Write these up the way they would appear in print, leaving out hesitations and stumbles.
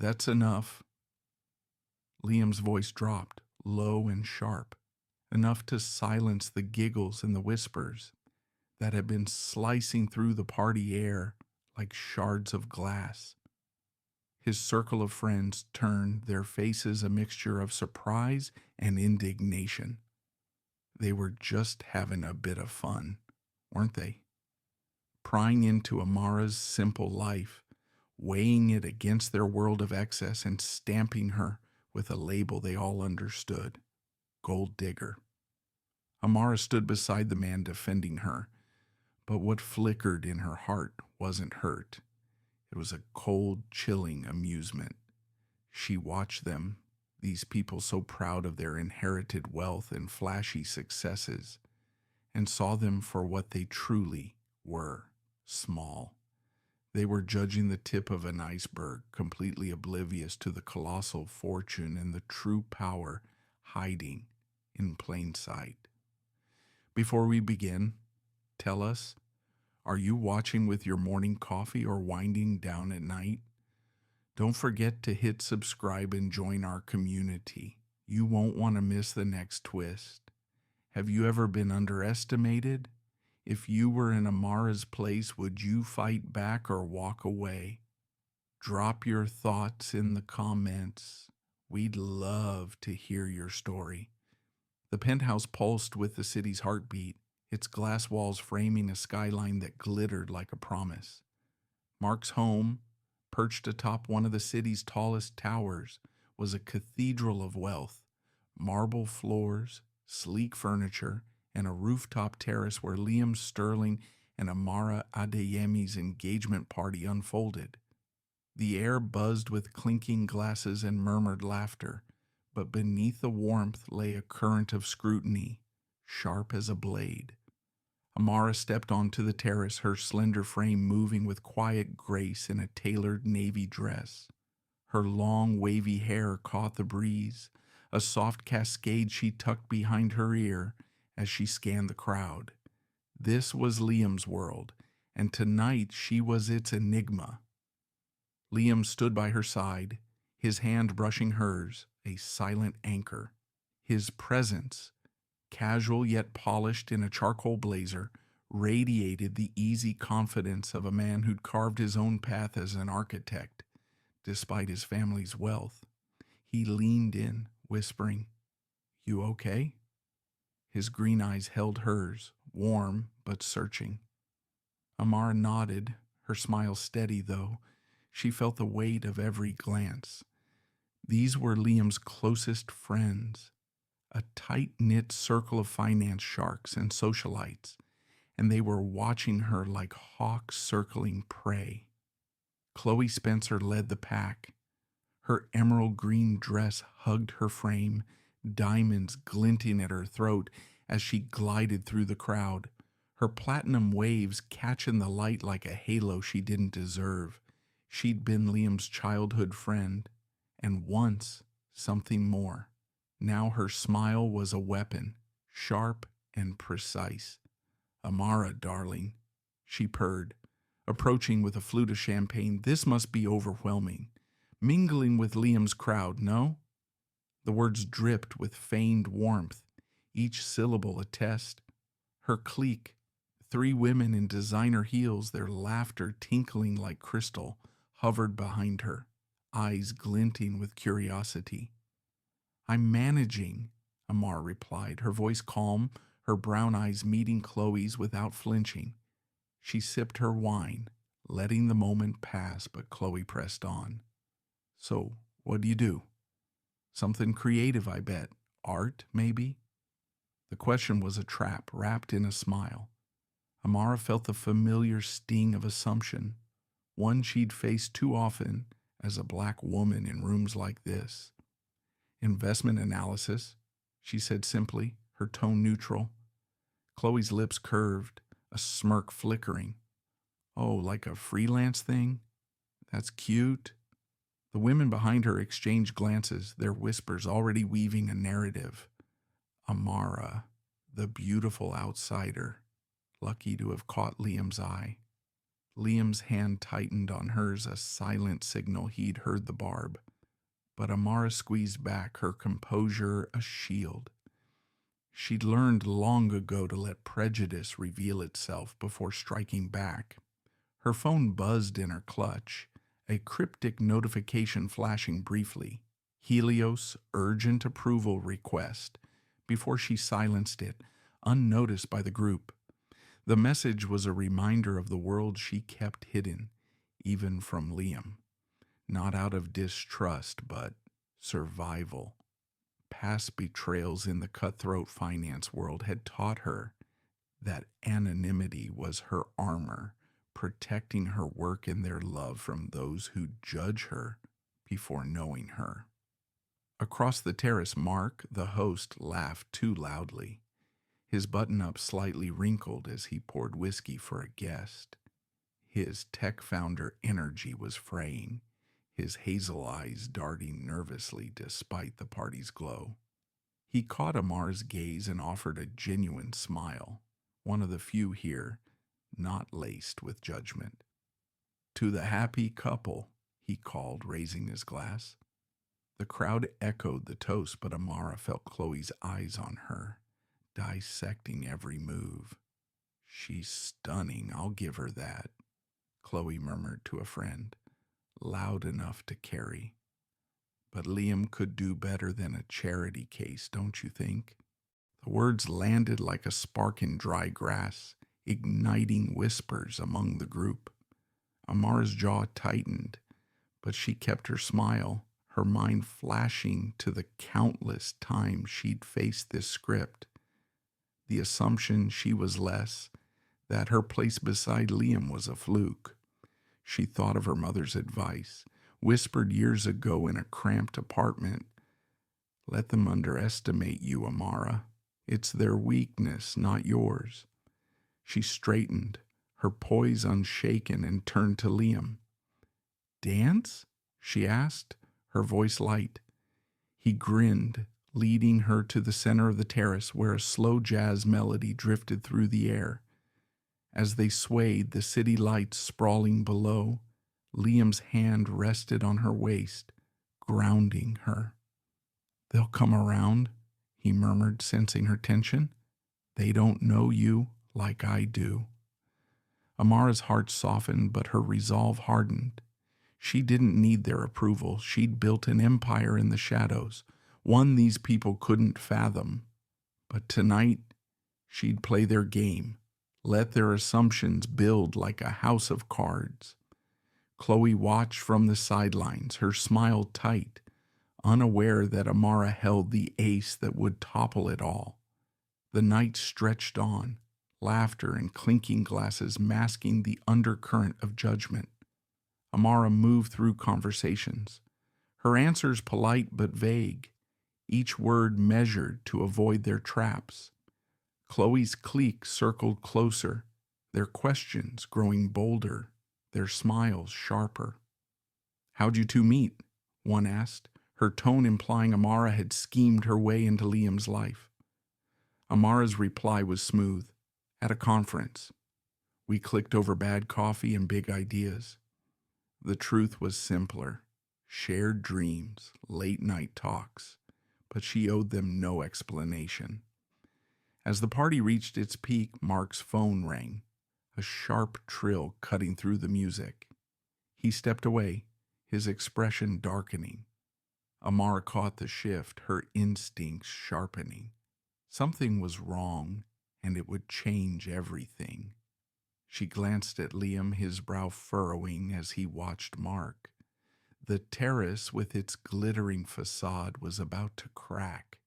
That's enough. Liam's voice dropped, low and sharp, enough to silence the giggles and the whispers that had been slicing through the party air like shards of glass. His circle of friends turned, their faces a mixture of surprise and indignation. They were just having a bit of fun, weren't they? Prying into Amara's simple life, weighing it against their world of excess and stamping her with a label they all understood: gold digger. Amara stood beside the man defending her, but what flickered in her heart wasn't hurt. It was a cold, chilling amusement. She watched them, these people so proud of their inherited wealth and flashy successes, and saw them for what they truly were: small. They were judging the tip of an iceberg, completely oblivious to the colossal fortune and the true power hiding in plain sight. Before we begin, tell us, are you watching with your morning coffee or winding down at night? Don't forget to hit subscribe and join our community. You won't want to miss the next twist. Have you ever been underestimated? If you were in Amara's place, would you fight back or walk away? Drop your thoughts in the comments. We'd love to hear your story. The penthouse pulsed with the city's heartbeat, its glass walls framing a skyline that glittered like a promise. Mark's home, perched atop one of the city's tallest towers, was a cathedral of wealth: marble floors, sleek furniture, and a rooftop terrace where Liam Sterling and Amara Adeyemi's engagement party unfolded. The air buzzed with clinking glasses and murmured laughter, but beneath the warmth lay a current of scrutiny, sharp as a blade. Amara stepped onto the terrace, her slender frame moving with quiet grace in a tailored navy dress. Her long, wavy hair caught the breeze, a soft cascade she tucked behind her ear as she scanned the crowd. This was Liam's world, and tonight she was its enigma. Liam stood by her side, his hand brushing hers, a silent anchor. His presence, casual yet polished in a charcoal blazer, radiated the easy confidence of a man who'd carved his own path as an architect, despite his family's wealth. He leaned in, whispering, "You okay?" His green eyes held hers, warm but searching. Amara nodded, her smile steady though. She felt the weight of every glance. These were Liam's closest friends, a tight-knit circle of finance sharks and socialites, and they were watching her like hawks circling prey. Chloe Spencer led the pack. Her emerald green dress hugged her frame, diamonds glinting at her throat as she glided through the crowd, her platinum waves catching the light like a halo she didn't deserve. She'd been Liam's childhood friend, and once something more. Now her smile was a weapon, sharp and precise. "Amara, darling," she purred, approaching with a flute of champagne. "This must be overwhelming. Mingling with Liam's crowd, no?" The words dripped with feigned warmth, each syllable a test. Her clique, 3 women in designer heels, their laughter tinkling like crystal, hovered behind her, eyes glinting with curiosity. "I'm managing," Amar replied, her voice calm, her brown eyes meeting Chloe's without flinching. She sipped her wine, letting the moment pass, but Chloe pressed on. "So, what do you do? Something creative, I bet. Art, maybe?" The question was a trap wrapped in a smile. Amara felt the familiar sting of assumption, one she'd faced too often as a black woman in rooms like this. "Investment analysis," she said simply, her tone neutral. Chloe's lips curved, a smirk flickering. "Oh, like a freelance thing? That's cute." The women behind her exchanged glances, their whispers already weaving a narrative. Amara, the beautiful outsider, lucky to have caught Liam's eye. Liam's hand tightened on hers, a silent signal he'd heard the barb. But Amara squeezed back, her composure a shield. She'd learned long ago to let prejudice reveal itself before striking back. Her phone buzzed in her clutch, a cryptic notification flashing briefly. Helios urgent approval request, before she silenced it, unnoticed by the group. The message was a reminder of the world she kept hidden, even from Liam. Not out of distrust, but survival. Past betrayals in the cutthroat finance world had taught her that anonymity was her armor, protecting her work and their love from those who judge her before knowing her. Across the terrace, Mark, the host, laughed too loudly. His button-up slightly wrinkled as he poured whiskey for a guest. His tech founder energy was fraying, his hazel eyes darting nervously despite the party's glow. He caught Amar's gaze and offered a genuine smile, one of the few here not laced with judgment. "To the happy couple," he called, raising his glass. The crowd echoed the toast, but Amara felt Chloe's eyes on her, dissecting every move. "She's stunning, I'll give her that," Chloe murmured to a friend, loud enough to carry. "But Liam could do better than a charity case, don't you think?" The words landed like a spark in dry grass, igniting whispers among the group. Amara's jaw tightened, but she kept her smile, her mind flashing to the countless times she'd faced this script. The assumption she was less, that her place beside Liam was a fluke. She thought of her mother's advice, whispered years ago in a cramped apartment. "Let them underestimate you, Amara. It's their weakness, not yours." She straightened, her poise unshaken, and turned to Liam. "Dance?" she asked, her voice light. He grinned, leading her to the center of the terrace where a slow jazz melody drifted through the air. As they swayed, the city lights sprawling below, Liam's hand rested on her waist, grounding her. "They'll come around," he murmured, sensing her tension. "They don't know you like I do." Amara's heart softened, but her resolve hardened. She didn't need their approval. She'd built an empire in the shadows, one these people couldn't fathom. But tonight, she'd play their game, let their assumptions build like a house of cards. Chloe watched from the sidelines, her smile tight, unaware that Amara held the ace that would topple it all. The night stretched on, laughter and clinking glasses masking the undercurrent of judgment. Amara moved through conversations, her answers polite but vague, each word measured to avoid their traps. Chloe's clique circled closer, their questions growing bolder, their smiles sharper. "How'd you two meet?" one asked, her tone implying Amara had schemed her way into Liam's life. Amara's reply was smooth. "At a conference. We clicked over bad coffee and big ideas." The truth was simpler. Shared dreams, late-night talks, but she owed them no explanation. As the party reached its peak, Mark's phone rang, a sharp trill cutting through the music. He stepped away, his expression darkening. Amara caught the shift, her instincts sharpening. Something was wrong, and it would change everything. She glanced at Liam, his brow furrowing as he watched Mark. The terrace with its glittering facade was about to crack,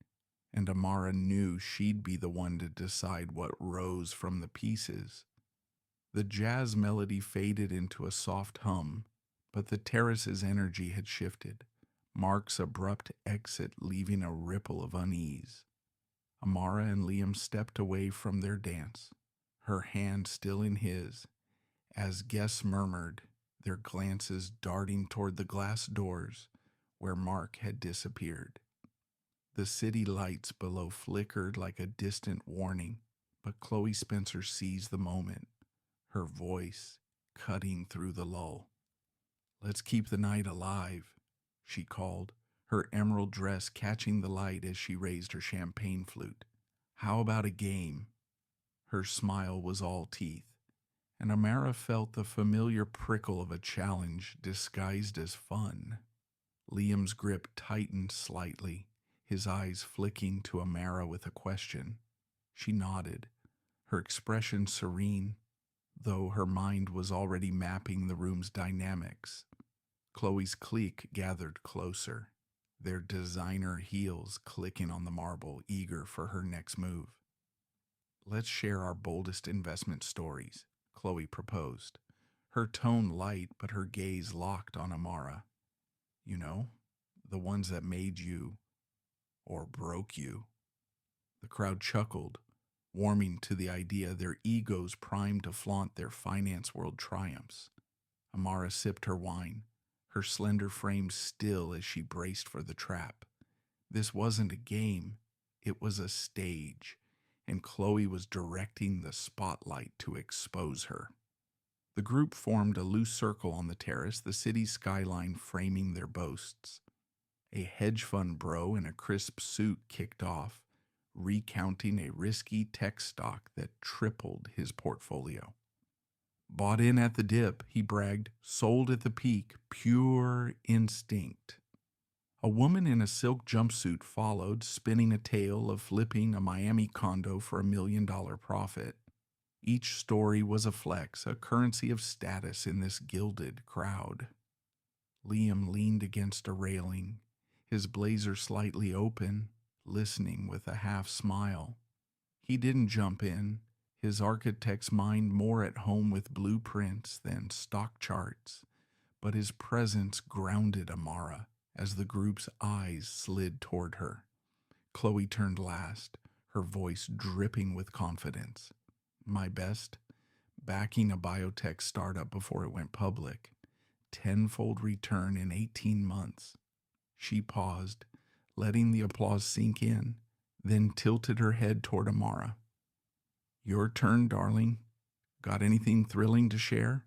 and Amara knew she'd be the one to decide what rose from the pieces. The jazz melody faded into a soft hum, but the terrace's energy had shifted, Mark's abrupt exit leaving a ripple of unease. Amara and Liam stepped away from their dance, her hand still in his, as guests murmured, their glances darting toward the glass doors where Mark had disappeared. The city lights below flickered like a distant warning, but Chloe Spencer seized the moment, her voice cutting through the lull. "Let's keep the night alive," she called, her emerald dress catching the light as she raised her champagne flute. "How about a game?" Her smile was all teeth, and Amara felt the familiar prickle of a challenge disguised as fun. Liam's grip tightened slightly, his eyes flicking to Amara with a question. She nodded, her expression serene, though her mind was already mapping the room's dynamics. Chloe's clique gathered closer, their designer heels clicking on the marble, eager for her next move. "Let's share our boldest investment stories," Chloe proposed, her tone light but her gaze locked on Amara. "You know, the ones that made you, or broke you." The crowd chuckled, warming to the idea, their egos primed to flaunt their finance world triumphs. Amara sipped her wine, her slender frame still as she braced for the trap. This wasn't a game, it was a stage, and Chloe was directing the spotlight to expose her. The group formed a loose circle on the terrace, the city's skyline framing their boasts. A hedge fund bro in a crisp suit kicked off, recounting a risky tech stock that tripled his portfolio. "Bought in at the dip," he bragged, "sold at the peak, pure instinct." A woman in a silk jumpsuit followed, spinning a tale of flipping a Miami condo for $1 million profit. Each story was a flex, a currency of status in this gilded crowd. Liam leaned against a railing, his blazer slightly open, listening with a half smile. He didn't jump in, his architect's mind more at home with blueprints than stock charts, but his presence grounded Amara as the group's eyes slid toward her. Chloe turned last, her voice dripping with confidence. "My best? Backing a biotech startup before it went public. Tenfold return in 18 months. She paused, letting the applause sink in, then tilted her head toward Amara. "Your turn, darling. Got anything thrilling to share?"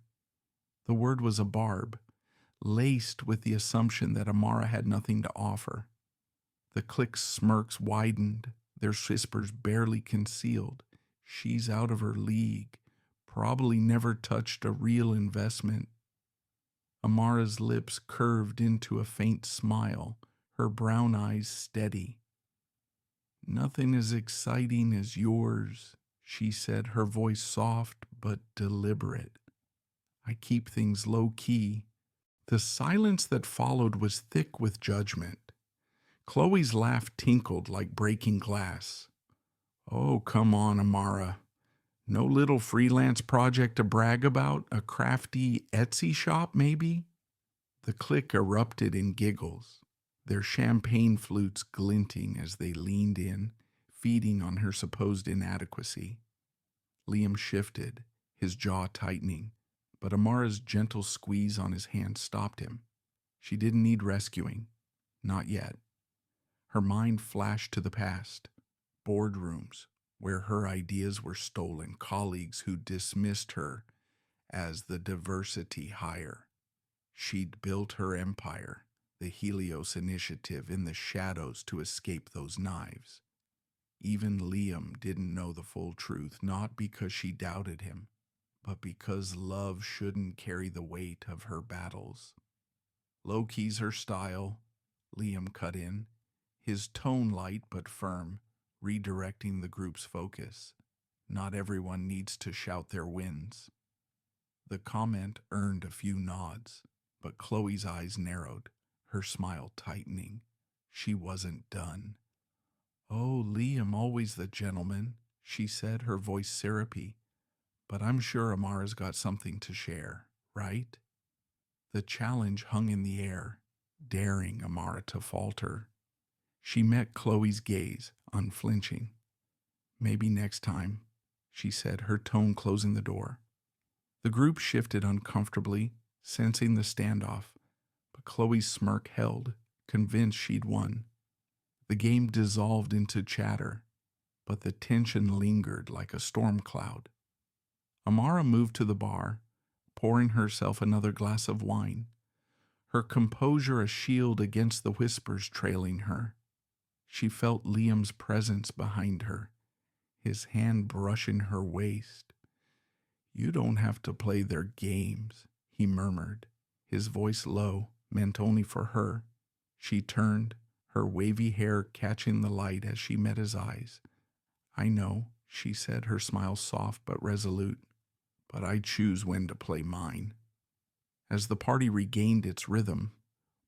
The word was a barb, laced with the assumption that Amara had nothing to offer. The clique's smirks widened, their whispers barely concealed. "She's out of her league. Probably never touched a real investment." Amara's lips curved into a faint smile, her brown eyes steady. "Nothing as exciting as yours," she said, her voice soft but deliberate. "I keep things low-key." The silence that followed was thick with judgment. Chloe's laugh tinkled like breaking glass. "Oh, come on, Amara. No little freelance project to brag about? A crafty Etsy shop, maybe?" The clique erupted in giggles, their champagne flutes glinting as they leaned in, feeding on her supposed inadequacy. Liam shifted, his jaw tightening, but Amara's gentle squeeze on his hand stopped him. She didn't need rescuing. Not yet. Her mind flashed to the past. Boardrooms, where her ideas were stolen, colleagues who dismissed her as the diversity hire. She'd built her empire, the Helios Initiative, in the shadows to escape those knives. Even Liam didn't know the full truth, not because she doubted him, but because love shouldn't carry the weight of her battles. "Low-key's her style," Liam cut in, his tone light but firm, redirecting the group's focus. "Not everyone needs to shout their wins." The comment earned a few nods, but Chloe's eyes narrowed, her smile tightening. She wasn't done. "Oh, Liam, always the gentleman," she said, her voice syrupy. "But I'm sure Amara's got something to share, right?" The challenge hung in the air, daring Amara to falter. She met Chloe's gaze, unflinching. "Maybe next time," she said, her tone closing the door. The group shifted uncomfortably, sensing the standoff, but Chloe's smirk held, convinced she'd won. The game dissolved into chatter, but the tension lingered like a storm cloud. Amara moved to the bar, pouring herself another glass of wine, her composure a shield against the whispers trailing her. She felt Liam's presence behind her, his hand brushing her waist. "You don't have to play their games," he murmured, his voice low, meant only for her. She turned, her wavy hair catching the light as she met his eyes. "I know," she said, her smile soft but resolute, "but I choose when to play mine." As the party regained its rhythm,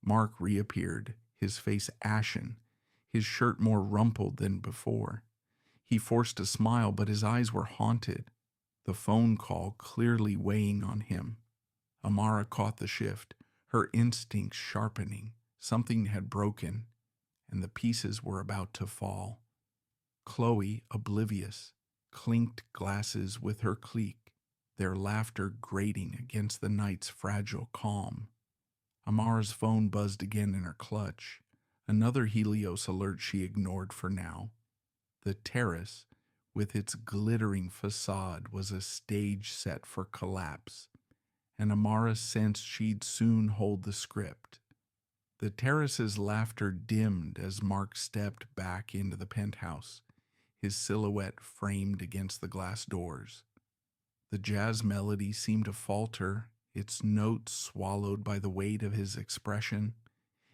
Mark reappeared, his face ashen, his shirt more rumpled than before. He forced a smile, but his eyes were haunted, the phone call clearly weighing on him. Amara caught the shift, her instincts sharpening. Something had broken, and the pieces were about to fall. Chloe, oblivious, clinked glasses with her clique, their laughter grating against the night's fragile calm. Amara's phone buzzed again in her clutch, another Helios alert she ignored for now. The terrace, with its glittering facade, was a stage set for collapse, and Amara sensed she'd soon hold the script. The terrace's laughter dimmed as Mark stepped back into the penthouse, his silhouette framed against the glass doors. The jazz melody seemed to falter, its notes swallowed by the weight of his expression.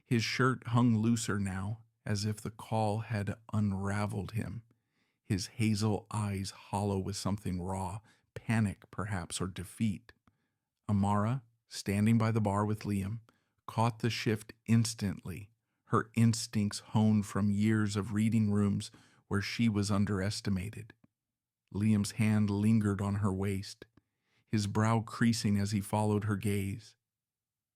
His shirt hung looser now, as if the call had unraveled him, his hazel eyes hollow with something raw, panic perhaps, or defeat. Amara, standing by the bar with Liam, caught the shift instantly, her instincts honed from years of reading rooms where she was underestimated. Liam's hand lingered on her waist, his brow creasing as he followed her gaze.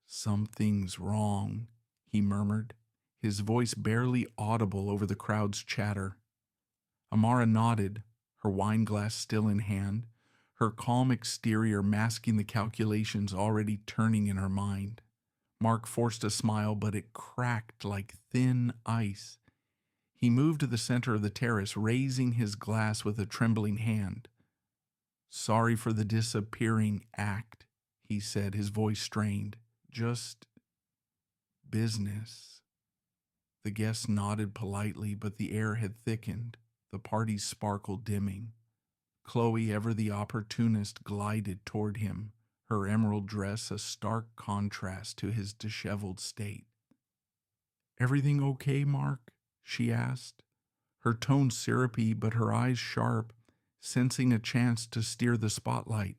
"Something's wrong," he murmured, his voice barely audible over the crowd's chatter. Amara nodded, her wine glass still in hand, her calm exterior masking the calculations already turning in her mind. Mark forced a smile, but it cracked like thin ice. He moved to the center of the terrace, raising his glass with a trembling hand. "Sorry for the disappearing act," he said, his voice strained. "Just business." The guests nodded politely, but the air had thickened, the party's sparkle dimming. Chloe, ever the opportunist, glided toward him, her emerald dress a stark contrast to his disheveled state. "Everything okay, Mark?" she asked, her tone syrupy but her eyes sharp, sensing a chance to steer the spotlight.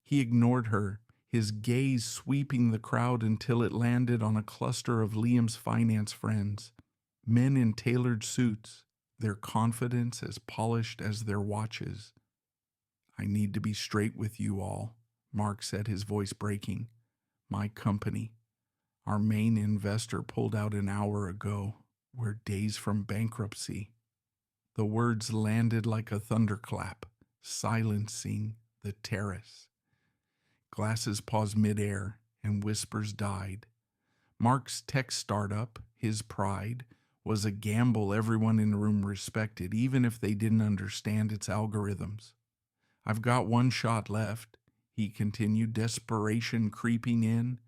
He ignored her, his gaze sweeping the crowd until it landed on a cluster of Liam's finance friends, men in tailored suits, their confidence as polished as their watches. "I need to be straight with you all," Mark said, his voice breaking. "My company, our main investor, pulled out an hour ago. We're days from bankruptcy." The words landed like a thunderclap, silencing the terrace. Glasses paused midair, and whispers died. Mark's tech startup, his pride, was a gamble everyone in the room respected, even if they didn't understand its algorithms. "I've got one shot left," he continued, desperation creeping in.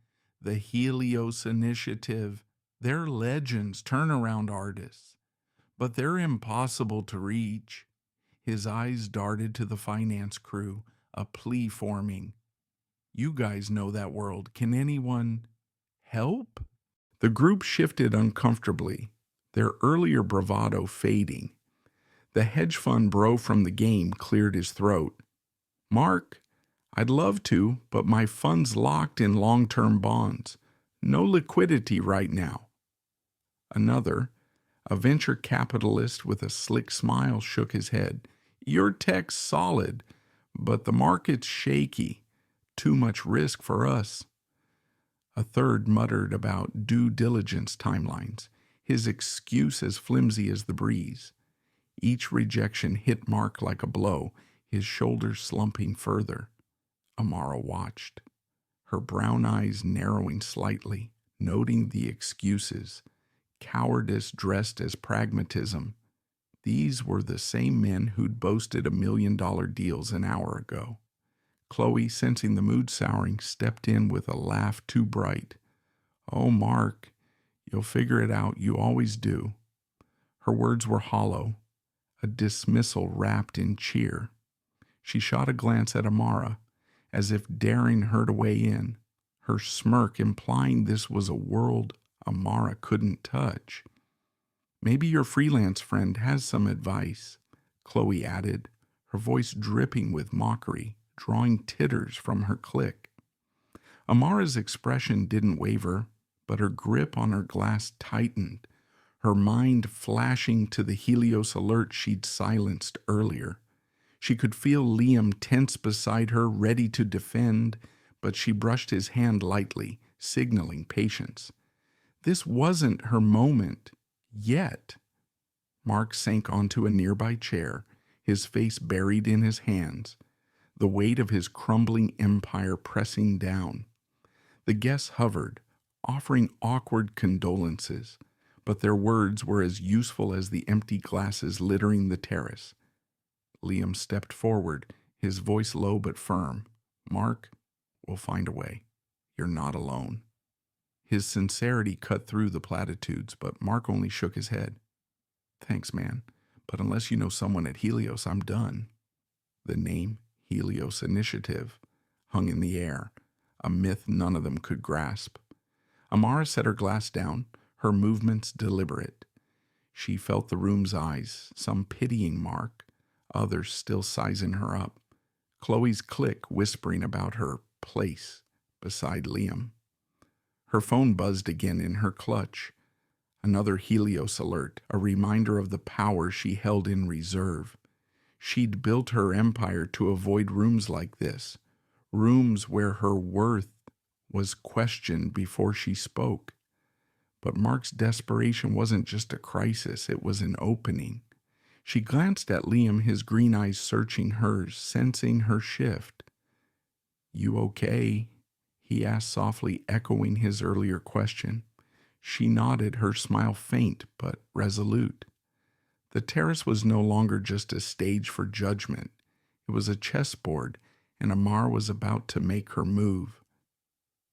"The Helios Initiative. They're legends, turnaround artists, but they're impossible to reach." His eyes darted to the finance crew, a plea forming. "You guys know that world. Can anyone help?" The group shifted uncomfortably, their earlier bravado fading. The hedge fund bro from the game cleared his throat. "Mark, I'd love to, but my fund's locked in long-term bonds. No liquidity right now." Another, a venture capitalist with a slick smile, shook his head. "Your tech's solid, but the market's shaky. Too much risk for us." A third muttered about due diligence timelines, his excuse as flimsy as the breeze. Each rejection hit Mark like a blow, his shoulders slumping further. Amara watched, her brown eyes narrowing slightly, noting the excuses, cowardice dressed as pragmatism. These were the same men who'd boasted $1 million deals an hour ago. Chloe, sensing the mood souring, stepped in with a laugh too bright. "Oh, Mark, you'll figure it out. You always do." Her words were hollow, a dismissal wrapped in cheer. She shot a glance at Amara, as if daring her to weigh in, her smirk implying this was a world Amara couldn't touch. "Maybe your freelance friend has some advice," Chloe added, her voice dripping with mockery, drawing titters from her clique. Amara's expression didn't waver, but her grip on her glass tightened, her mind flashing to the Helios alert she'd silenced earlier. She could feel Liam tense beside her, ready to defend, but she brushed his hand lightly, signaling patience. This wasn't her moment, yet. Mark sank onto a nearby chair, his face buried in his hands, the weight of his crumbling empire pressing down. The guests hovered, offering awkward condolences, but their words were as useful as the empty glasses littering the terrace. Liam stepped forward, his voice low but firm. "Mark, we'll find a way. You're not alone." His sincerity cut through the platitudes, but Mark only shook his head. "Thanks, man, but unless you know someone at Helios, I'm done." The name Helios Initiative hung in the air, a myth none of them could grasp. Amara set her glass down, her movements deliberate. She felt the room's eyes, some pitying Mark, others still sizing her up. Chloe's clique whispering about her place beside Liam. Her phone buzzed again in her clutch. Another Helios alert, a reminder of the power she held in reserve. She'd built her empire to avoid rooms like this, rooms where her worth was questioned before she spoke. But Mark's desperation wasn't just a crisis, it was an opening. She glanced at Liam, his green eyes searching hers, sensing her shift. "You okay?" he asked softly, echoing his earlier question. She nodded, her smile faint but resolute. The terrace was no longer just a stage for judgment. It was a chessboard, and Amar was about to make her move.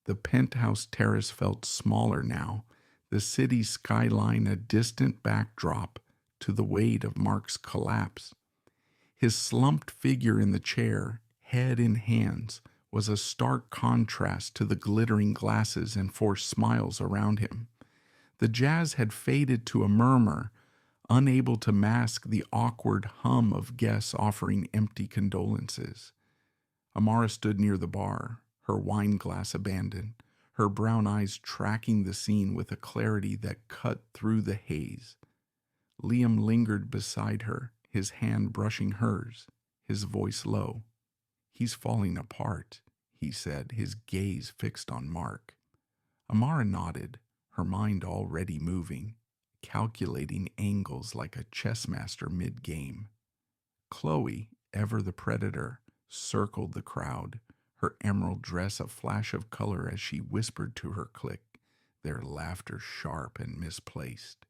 The penthouse terrace felt smaller now, the city skyline a distant backdrop to the weight of Mark's collapse. His slumped figure in the chair, head in hands, was a stark contrast to the glittering glasses and forced smiles around him. The jazz had faded to a murmur, unable to mask the awkward hum of guests offering empty condolences. Amara stood near the bar, her wine glass abandoned, her brown eyes tracking the scene with a clarity that cut through the haze. Liam lingered beside her, his hand brushing hers, his voice low. "He's falling apart," he said, his gaze fixed on Mark. Amara nodded, her mind already moving, calculating angles like a chess master mid-game. Chloe, ever the predator, circled the crowd, her emerald dress a flash of color as she whispered to her clique, their laughter sharp and misplaced.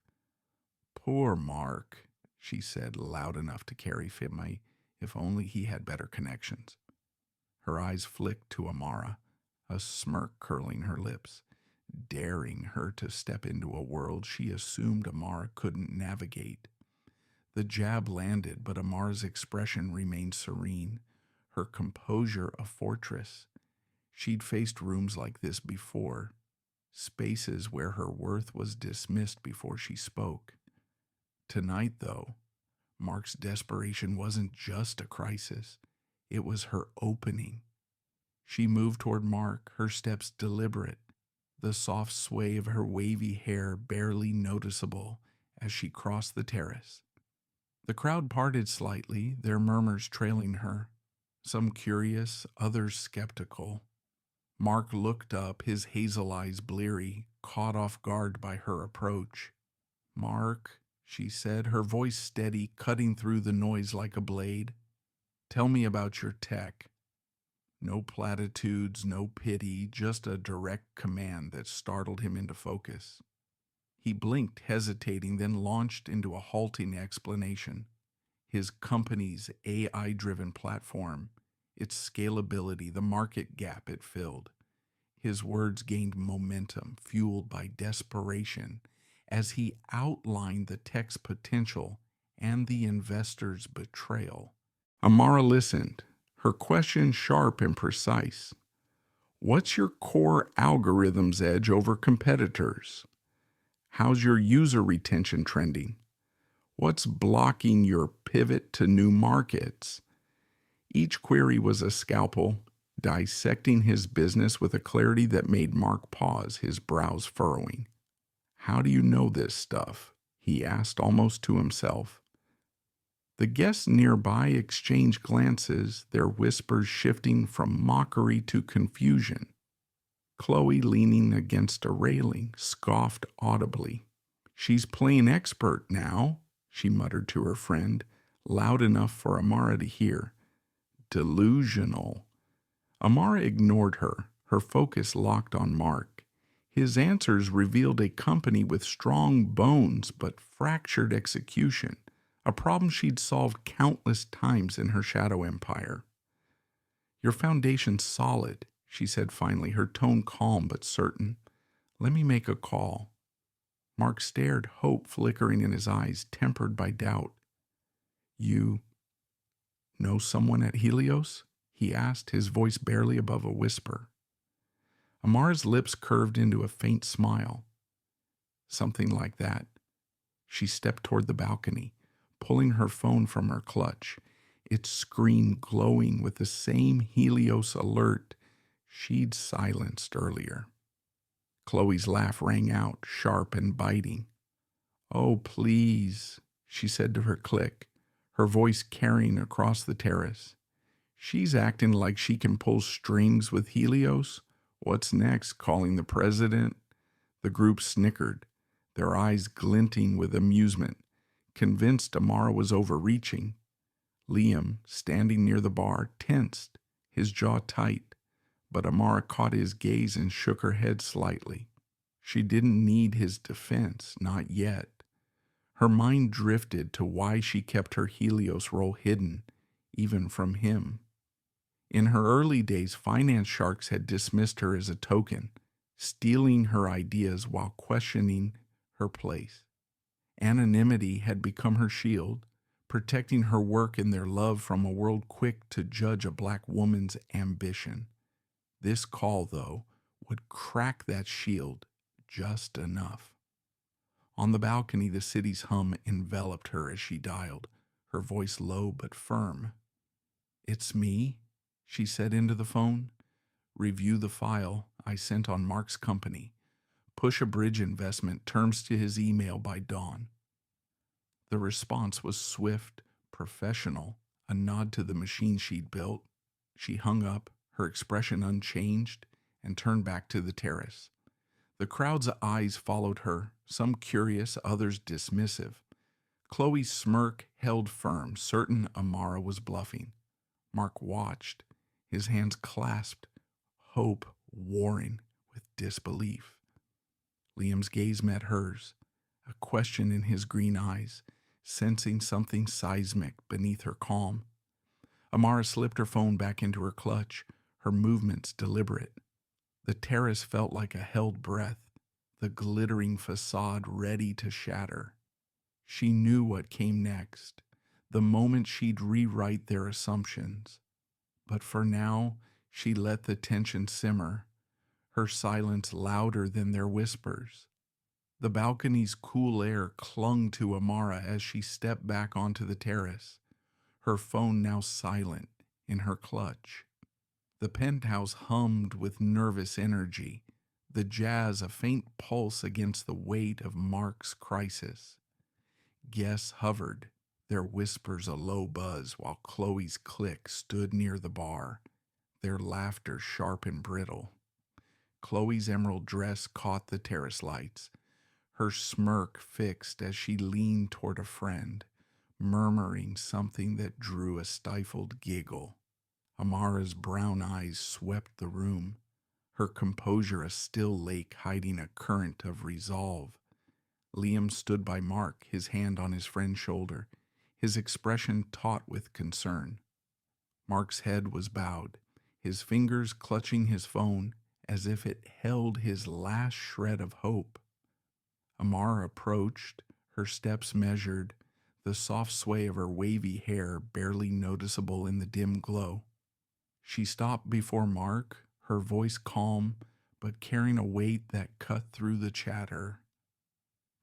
"Poor Mark," she said, loud enough to carry Fimmy, if only he had better connections. Her eyes flicked to Amara, a smirk curling her lips, daring her to step into a world she assumed Amara couldn't navigate. The jab landed, but Amara's expression remained serene, her composure a fortress. She'd faced rooms like this before, spaces where her worth was dismissed before she spoke. Tonight, though, Mark's desperation wasn't just a crisis. It was her opening. She moved toward Mark, her steps deliberate, the soft sway of her wavy hair barely noticeable as she crossed the terrace. The crowd parted slightly, their murmurs trailing her, some curious, others skeptical. Mark looked up, his hazel eyes bleary, caught off guard by her approach. "Mark," she said, her voice steady, cutting through the noise like a blade. "Tell me about your tech." No platitudes, no pity, just a direct command that startled him into focus. He blinked, hesitating, then launched into a halting explanation. His company's AI-driven platform, its scalability, the market gap it filled. His words gained momentum, fueled by desperation, as he outlined the tech's potential and the investor's betrayal. Amara listened, her question sharp and precise. What's your core algorithm's edge over competitors? How's your user retention trending? What's blocking your pivot to new markets? Each query was a scalpel, dissecting his business with a clarity that made Mark pause, his brows furrowing. How do you know this stuff? He asked almost to himself. The guests nearby exchanged glances, their whispers shifting from mockery to confusion. Chloe, leaning against a railing, scoffed audibly. She's playing expert now, she muttered to her friend, loud enough for Amara to hear. Delusional. Amara ignored her, her focus locked on Mark. His answers revealed a company with strong bones but fractured execution, a problem she'd solved countless times in her shadow empire. Your foundation's solid, she said finally, her tone calm but certain. Let me make a call. Mark stared, hope flickering in his eyes, tempered by doubt. You know someone at Helios? He asked, his voice barely above a whisper. Amara's lips curved into a faint smile. Something like that. She stepped toward the balcony, pulling her phone from her clutch, its screen glowing with the same Helios alert she'd silenced earlier. Chloe's laugh rang out, sharp and biting. Oh, please, she said to her clique, her voice carrying across the terrace. She's acting like she can pull strings with Helios. What's next, calling the president? The group snickered, their eyes glinting with amusement, convinced Amara was overreaching. Liam, standing near the bar, tensed, his jaw tight, but Amara caught his gaze and shook her head slightly. She didn't need his defense, not yet. Her mind drifted to why she kept her Helios role hidden, even from him. In her early days, finance sharks had dismissed her as a token, stealing her ideas while questioning her place. Anonymity had become her shield, protecting her work and their love from a world quick to judge a black woman's ambition. This call, though, would crack that shield just enough. On the balcony, the city's hum enveloped her as she dialed, her voice low but firm. It's me, she said into the phone. Review the file I sent on Mark's company. Push a bridge investment, terms to his email by dawn. The response was swift, professional, a nod to the machine she'd built. She hung up, her expression unchanged, and turned back to the terrace. The crowd's eyes followed her, some curious, others dismissive. Chloe's smirk held firm, certain Amara was bluffing. Mark watched, his hands clasped, hope warring with disbelief. Liam's gaze met hers, a question in his green eyes, sensing something seismic beneath her calm. Amara slipped her phone back into her clutch, her movements deliberate. The terrace felt like a held breath, the glittering facade ready to shatter. She knew what came next, the moment she'd rewrite their assumptions. But for now, she let the tension simmer, her silence louder than their whispers. The balcony's cool air clung to Amara as she stepped back onto the terrace, her phone now silent in her clutch. The penthouse hummed with nervous energy, the jazz a faint pulse against the weight of Mark's crisis. Guests hovered, their whispers a low buzz, while Chloe's clique stood near the bar, their laughter sharp and brittle. Chloe's emerald dress caught the terrace lights, her smirk fixed as she leaned toward a friend, murmuring something that drew a stifled giggle. Amara's brown eyes swept the room, her composure a still lake hiding a current of resolve. Liam stood by Mark, his hand on his friend's shoulder, his expression taut with concern. Mark's head was bowed, his fingers clutching his phone as if it held his last shred of hope. Amara approached, her steps measured, the soft sway of her wavy hair barely noticeable in the dim glow. She stopped before Mark, her voice calm, but carrying a weight that cut through the chatter.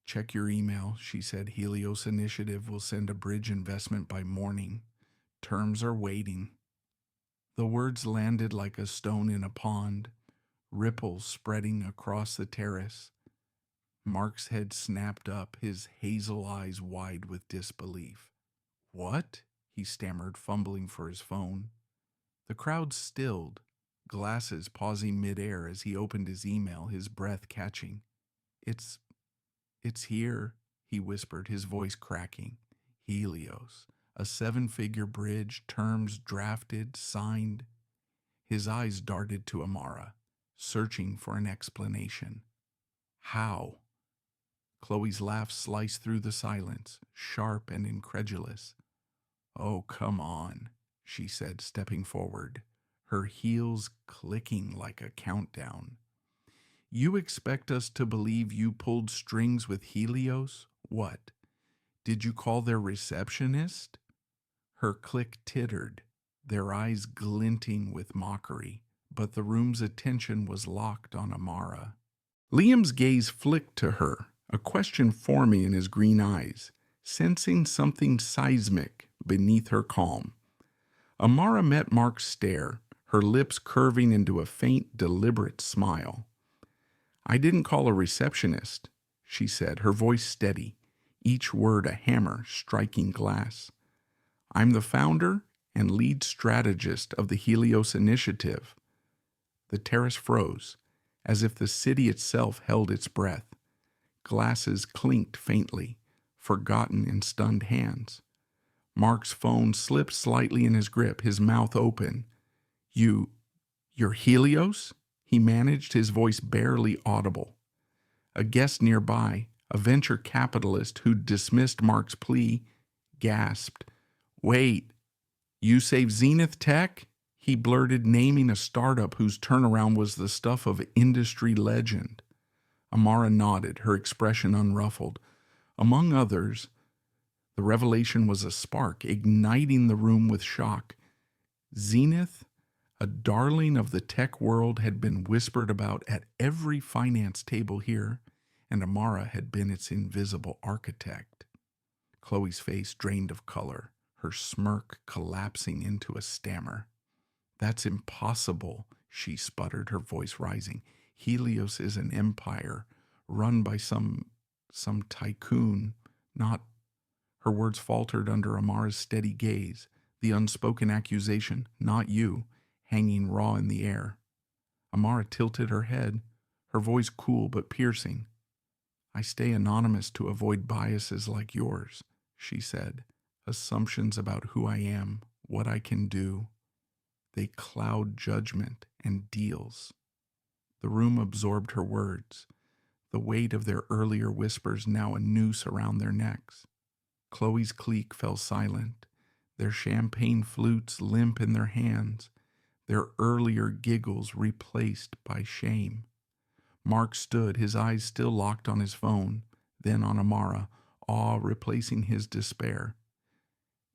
"Check your email," she said. "Helios Initiative will send a bridge investment by morning. Terms are waiting." The words landed like a stone in a pond, ripples spreading across the terrace. Mark's head snapped up, his hazel eyes wide with disbelief. "What?" he stammered, fumbling for his phone. The crowd stilled, glasses pausing midair as he opened his email, his breath catching. It's here," he whispered, his voice cracking. "Helios, a 7-figure bridge, terms drafted, signed." His eyes darted to Amara, searching for an explanation. "How?" Chloe's laugh sliced through the silence, sharp and incredulous. "Oh, come on," she said, stepping forward, her heels clicking like a countdown. "You expect us to believe you pulled strings with Helios? What? Did you call their receptionist?" Her click tittered, their eyes glinting with mockery, but the room's attention was locked on Amara. Liam's gaze flicked to her, a question forming in his green eyes, sensing something seismic beneath her calm. Amara met Mark's stare, her lips curving into a faint, deliberate smile. "I didn't call a receptionist," she said, her voice steady, each word a hammer striking glass. "I'm the founder and lead strategist of the Helios Initiative." The terrace froze, as if the city itself held its breath. Glasses clinked faintly, forgotten in stunned hands. Mark's phone slipped slightly in his grip, his mouth open. You're Helios?" he managed, his voice barely audible. A guest nearby, a venture capitalist who'd dismissed Mark's plea, gasped. "Wait, you saved Zenith Tech?" he blurted, naming a startup whose turnaround was the stuff of industry legend. Amara nodded, her expression unruffled. Among others, the revelation was a spark, igniting the room with shock. Zenith, a darling of the tech world, had been whispered about at every finance table here, and Amara had been its invisible architect. Chloe's face drained of color, her smirk collapsing into a stammer. "That's impossible," she sputtered, her voice rising. "Helios is an empire, run by some tycoon, not..." Her words faltered under Amara's steady gaze, the unspoken accusation, "Not you," hanging raw in the air. Amara tilted her head, her voice cool but piercing. "I stay anonymous to avoid biases like yours," she said. "Assumptions about who I am, what I can do. They cloud judgment and deals." The room absorbed her words, the weight of their earlier whispers now a noose around their necks. Chloe's clique fell silent, their champagne flutes limp in their hands, their earlier giggles replaced by shame. Mark stood, his eyes still locked on his phone, then on Amara, awe replacing his despair.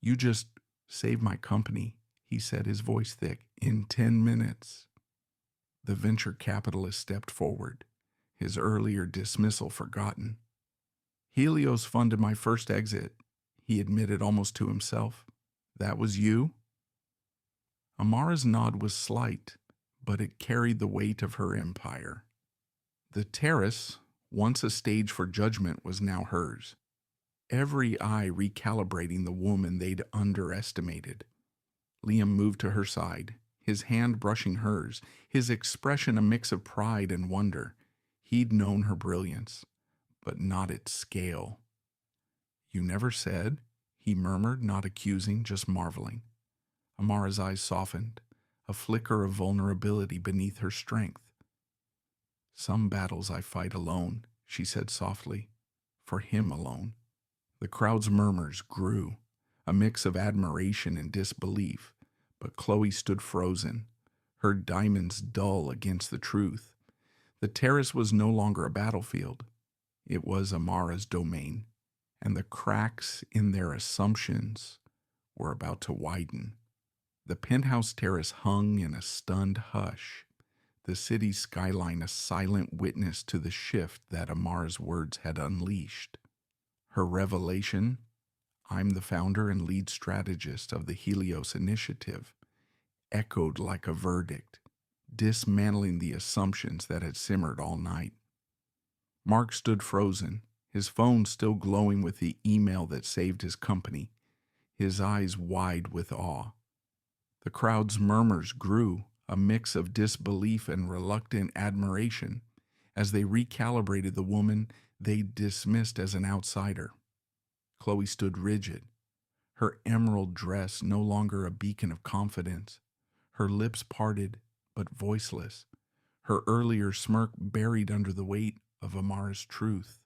"You just saved my company," he said, his voice thick. "In 10 minutes. The venture capitalist stepped forward, his earlier dismissal forgotten. "Helios funded my first exit," he admitted almost to himself. "That was you?" Amara's nod was slight, but it carried the weight of her empire. The terrace, once a stage for judgment, was now hers, every eye recalibrating the woman they'd underestimated. Liam moved to her side, his hand brushing hers, his expression a mix of pride and wonder. He'd known her brilliance, but not its scale. "You never said," he murmured, not accusing, just marveling. Amara's eyes softened, a flicker of vulnerability beneath her strength. "Some battles I fight alone," she said softly, "for him alone." The crowd's murmurs grew, a mix of admiration and disbelief, But Chloe stood frozen, her diamonds dull against the truth. The terrace was no longer a battlefield. It was Amara's domain, and the cracks in their assumptions were about to widen. The penthouse terrace hung in a stunned hush, the city's skyline a silent witness to the shift that Amara's words had unleashed. Her revelation, "I'm the founder and lead strategist of the Helios Initiative," echoed like a verdict, dismantling the assumptions that had simmered all night. Mark stood frozen, his phone still glowing with the email that saved his company, his eyes wide with awe. The crowd's murmurs grew, a mix of disbelief and reluctant admiration, as they recalibrated the woman they dismissed as an outsider. Chloe stood rigid, her emerald dress no longer a beacon of confidence, her lips parted but voiceless, her earlier smirk buried under the weight of Amara's truth.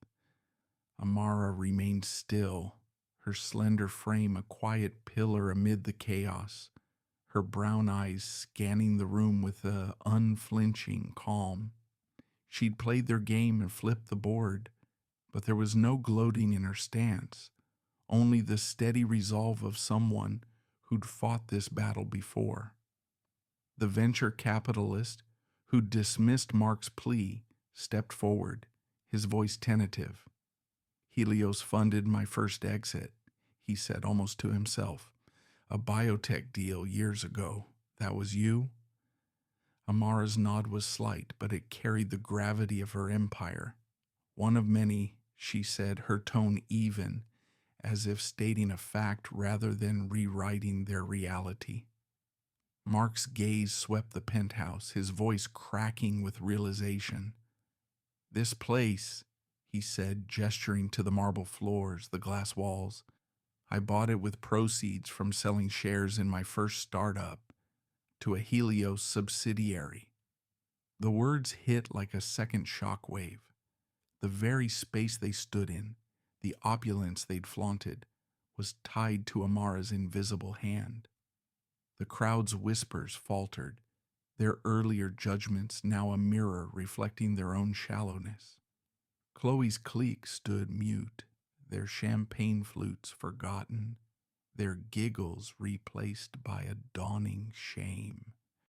Amara remained still, her slender frame a quiet pillar amid the chaos, her brown eyes scanning the room with an unflinching calm. She'd played their game and flipped the board, but there was no gloating in her stance, only the steady resolve of someone who'd fought this battle before. The venture capitalist who dismissed Mark's plea stepped forward, his voice tentative. "Helios funded my first exit," he said almost to himself. "A biotech deal years ago. That was you?" Amara's nod was slight, but it carried the gravity of her empire. "One of many," she said, her tone even, as if stating a fact rather than rewriting their reality. Mark's gaze swept the penthouse, his voice cracking with realization. "This place," he said, gesturing to the marble floors, the glass walls, "I bought it with proceeds from selling shares in my first startup to a Helios subsidiary." The words hit like a second shockwave. The very space they stood in, the opulence they'd flaunted, was tied to Amara's invisible hand. The crowd's whispers faltered, their earlier judgments now a mirror reflecting their own shallowness. Chloe's clique stood mute, their champagne flutes forgotten, their giggles replaced by a dawning shame.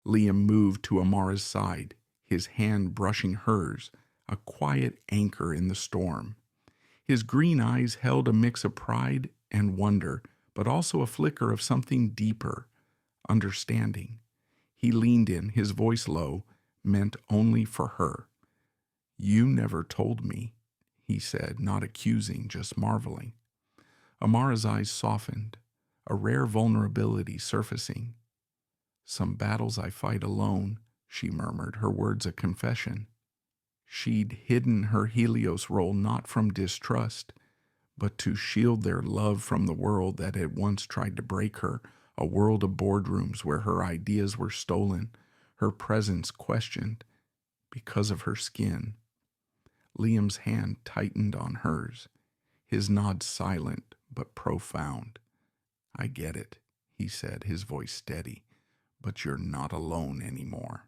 Liam moved to Amara's side, his hand brushing hers, a quiet anchor in the storm. His green eyes held a mix of pride and wonder, but also a flicker of something deeper, understanding. He leaned in, his voice low, meant only for her. "You never told me," he said, not accusing, just marveling. Amara's eyes softened, a rare vulnerability surfacing. "Some battles I fight alone," she murmured, her words a confession. She'd hidden her Helios role not from distrust, but to shield their love from the world that had once tried to break her, a world of boardrooms where her ideas were stolen, her presence questioned, because of her skin. Liam's hand tightened on hers, his nod silent but profound. "I get it," he said, his voice steady, "but you're not alone anymore."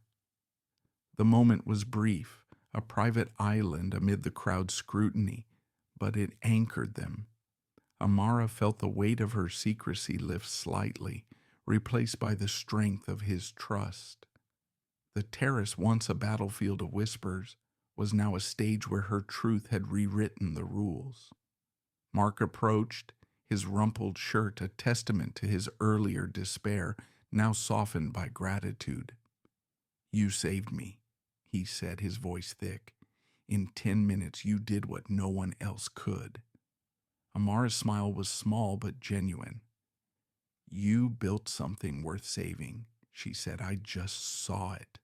The moment was brief, a private island amid the crowd's scrutiny, but it anchored them. Amara felt the weight of her secrecy lift slightly, replaced by the strength of his trust. The terrace, once a battlefield of whispers, was now a stage where her truth had rewritten the rules. Mark approached, his rumpled shirt a testament to his earlier despair, now softened by gratitude. "You saved me," he said, his voice thick. "In 10 minutes you did what no one else could." Amara's smile was small but genuine. "You built something worth saving," she said. "I just saw it."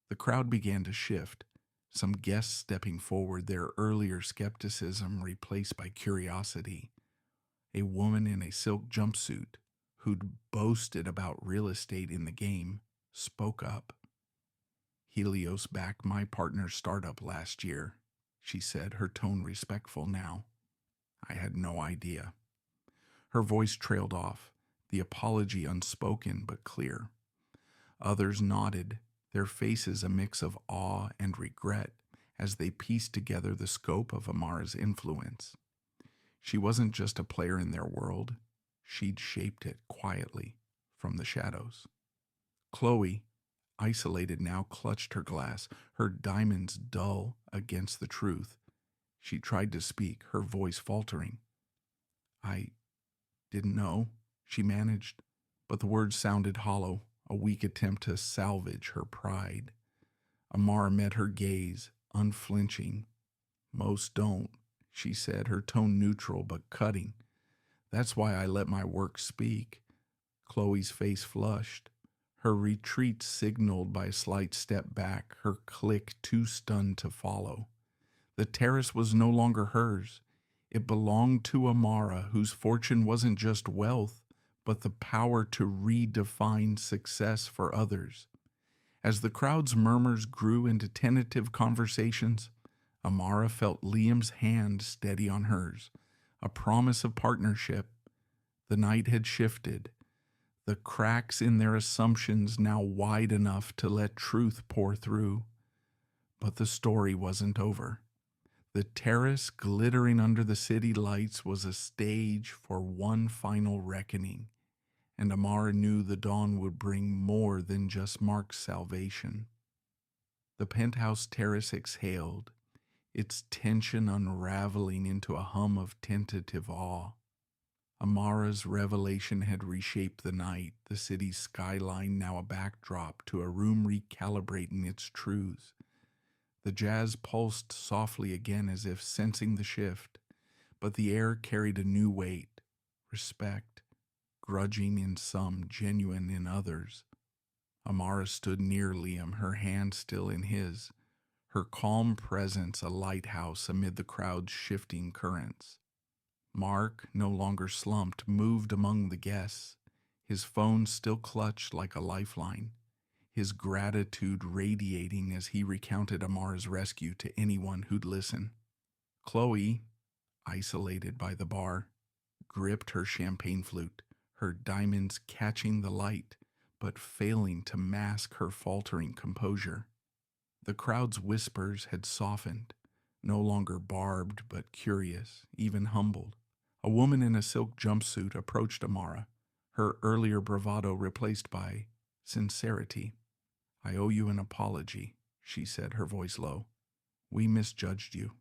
The crowd began to shift, some guests stepping forward, their earlier skepticism replaced by curiosity. A woman in a silk jumpsuit, who'd boasted about real estate in the game, spoke up. "Helios backed my partner's startup last year," she said, her tone respectful now. "I had no idea." Her voice trailed off, the apology unspoken but clear. Others nodded, their faces a mix of awe and regret as they pieced together the scope of Amara's influence. She wasn't just a player in their world, she'd shaped it quietly from the shadows. Chloe, isolated now, clutched her glass, her diamonds dull against the truth. She tried to speak, her voice faltering. "I didn't know," she managed, but the words sounded hollow, a weak attempt to salvage her pride. Amara met her gaze, unflinching. "Most don't," she said, her tone neutral but cutting. "That's why I let my work speak." Chloe's face flushed, her retreat signaled by a slight step back, her click too stunned to follow. The terrace was no longer hers. It belonged to Amara, whose fortune wasn't just wealth, but the power to redefine success for others. As the crowd's murmurs grew into tentative conversations, Amara felt Liam's hand steady on hers, a promise of partnership. The night had shifted, the cracks in their assumptions now wide enough to let truth pour through. But the story wasn't over. The terrace, glittering under the city lights, was a stage for one final reckoning, and Amara knew the dawn would bring more than just Mark's salvation. The penthouse terrace exhaled, its tension unraveling into a hum of tentative awe. Amara's revelation had reshaped the night, the city's skyline now a backdrop to a room recalibrating its truths. The jazz pulsed softly again as if sensing the shift, but the air carried a new weight, respect, grudging in some, genuine in others. Amara stood near Liam, her hand still in his, her calm presence a lighthouse amid the crowd's shifting currents. Mark, no longer slumped, moved among the guests, his phone still clutched like a lifeline, his gratitude radiating as he recounted Amara's rescue to anyone who'd listen. Chloe, isolated by the bar, gripped her champagne flute, her diamonds catching the light, but failing to mask her faltering composure. The crowd's whispers had softened, no longer barbed but curious, even humbled. A woman in a silk jumpsuit approached Amara, her earlier bravado replaced by sincerity. "I owe you an apology," she said, her voice low. "We misjudged you.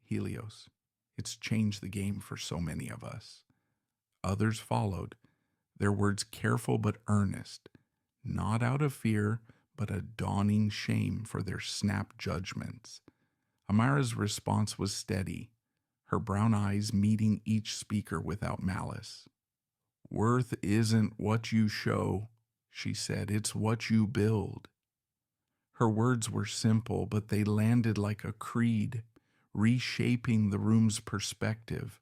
Helios. It's changed the game for so many of us." Others followed, their words careful but earnest, not out of fear, but a dawning shame for their snap judgments. Amara's response was steady, her brown eyes meeting each speaker without malice. "Worth isn't what you show," she said, "it's what you build." Her words were simple, but they landed like a creed, reshaping the room's perspective.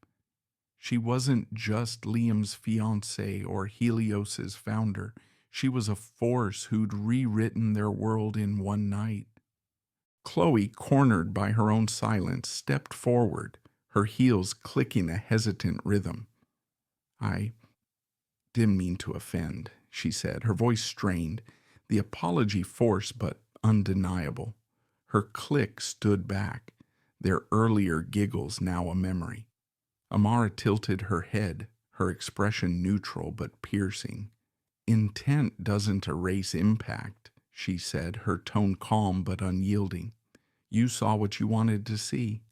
She wasn't just Liam's fiancée or Helios's founder. She was a force who'd rewritten their world in one night. Chloe, cornered by her own silence, stepped forward, her heels clicking a hesitant rhythm. "I didn't mean to offend," she said, her voice strained, the apology forced but undeniable. Her click stood back, their earlier giggles now a memory. Amara tilted her head, her expression neutral but piercing. "Intent doesn't erase impact," she said, her tone calm but unyielding. "You saw what you wanted to see."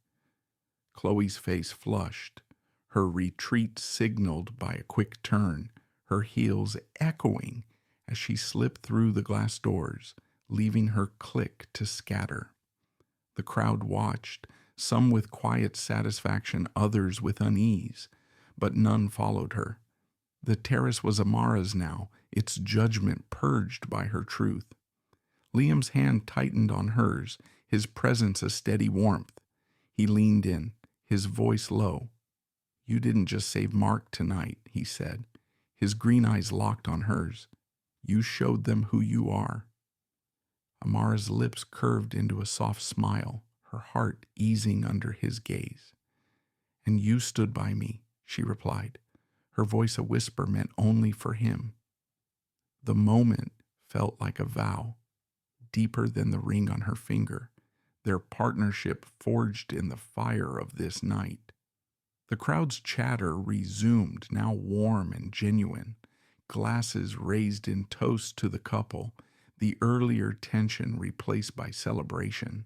Chloe's face flushed, her retreat signaled by a quick turn, her heels echoing as she slipped through the glass doors, leaving her click to scatter. The crowd watched, some with quiet satisfaction, others with unease, but none followed her. The terrace was Amara's now, its judgment purged by her truth. Liam's hand tightened on hers, his presence a steady warmth. He leaned in, his voice low. "You didn't just save Mark tonight," he said, his green eyes locked on hers. "You showed them who you are." Amara's lips curved into a soft smile, her heart easing under his gaze. "And you stood by me," she replied, Her voice a whisper meant only for him. The moment felt like a vow, deeper than the ring on her finger, their partnership forged in the fire of this night. The crowd's chatter resumed, now warm and genuine, glasses raised in toast to the couple, the earlier tension replaced by celebration.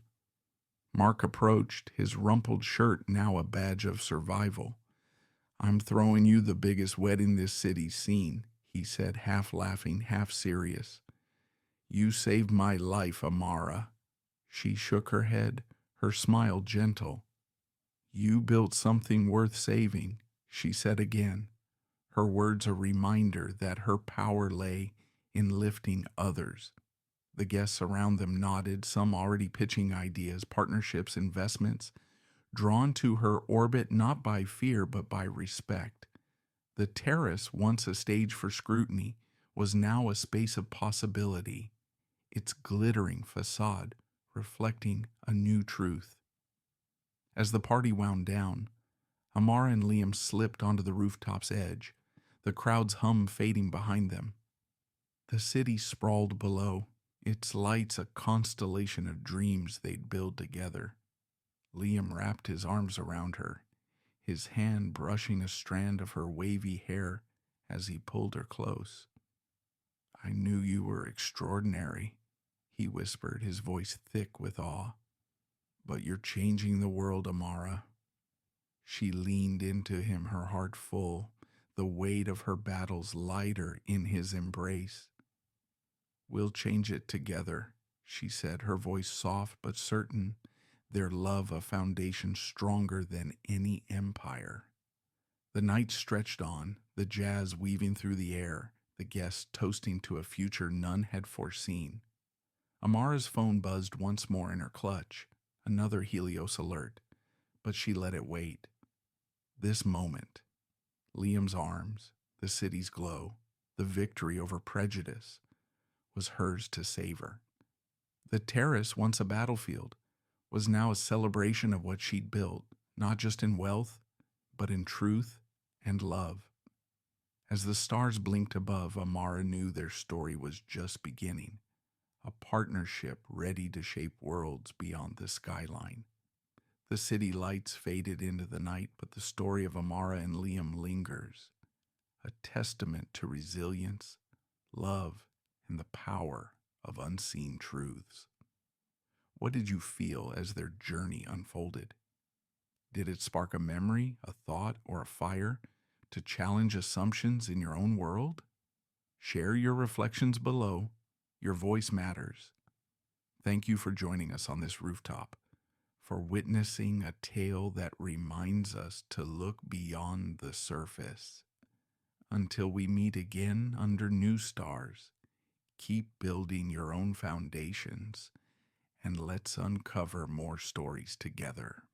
Mark approached, his rumpled shirt now a badge of survival. "I'm throwing you the biggest wedding this city's seen," he said, half laughing, half serious. "You saved my life, Amara." She shook her head, her smile gentle. "You built something worth saving," she said again, her words a reminder that her power lay in lifting others. The guests around them nodded, some already pitching ideas, partnerships, investments, drawn to her orbit not by fear but by respect. The terrace, once a stage for scrutiny, was now a space of possibility, its glittering facade reflecting a new truth. As the party wound down, Amara and Liam slipped onto the rooftop's edge, the crowd's hum fading behind them. The city sprawled below, its lights a constellation of dreams they'd build together. Liam wrapped his arms around her, his hand brushing a strand of her wavy hair as he pulled her close. "I knew you were extraordinary," he whispered, his voice thick with awe. "But you're changing the world, Amara." She leaned into him, her heart full, the weight of her battles lighter in his embrace. "We'll change it together," she said, her voice soft but certain, their love a foundation stronger than any empire. The night stretched on, the jazz weaving through the air, the guests toasting to a future none had foreseen. Amara's phone buzzed once more in her clutch, another Helios alert, but she let it wait. This moment, Liam's arms, the city's glow, the victory over prejudice, was hers to savor. The terrace, once a battlefield, was now a celebration of what she'd built, not just in wealth, but in truth and love. As the stars blinked above, Amara knew their story was just beginning, a partnership ready to shape worlds beyond the skyline. The city lights faded into the night, but the story of Amara and Liam lingers, a testament to resilience, love, and the power of unseen truths. What did you feel as their journey unfolded? Did it spark a memory, a thought, or a fire to challenge assumptions in your own world? Share your reflections below. Your voice matters. Thank you for joining us on this rooftop, for witnessing a tale that reminds us to look beyond the surface. Until we meet again under new stars, keep building your own foundations, and let's uncover more stories together.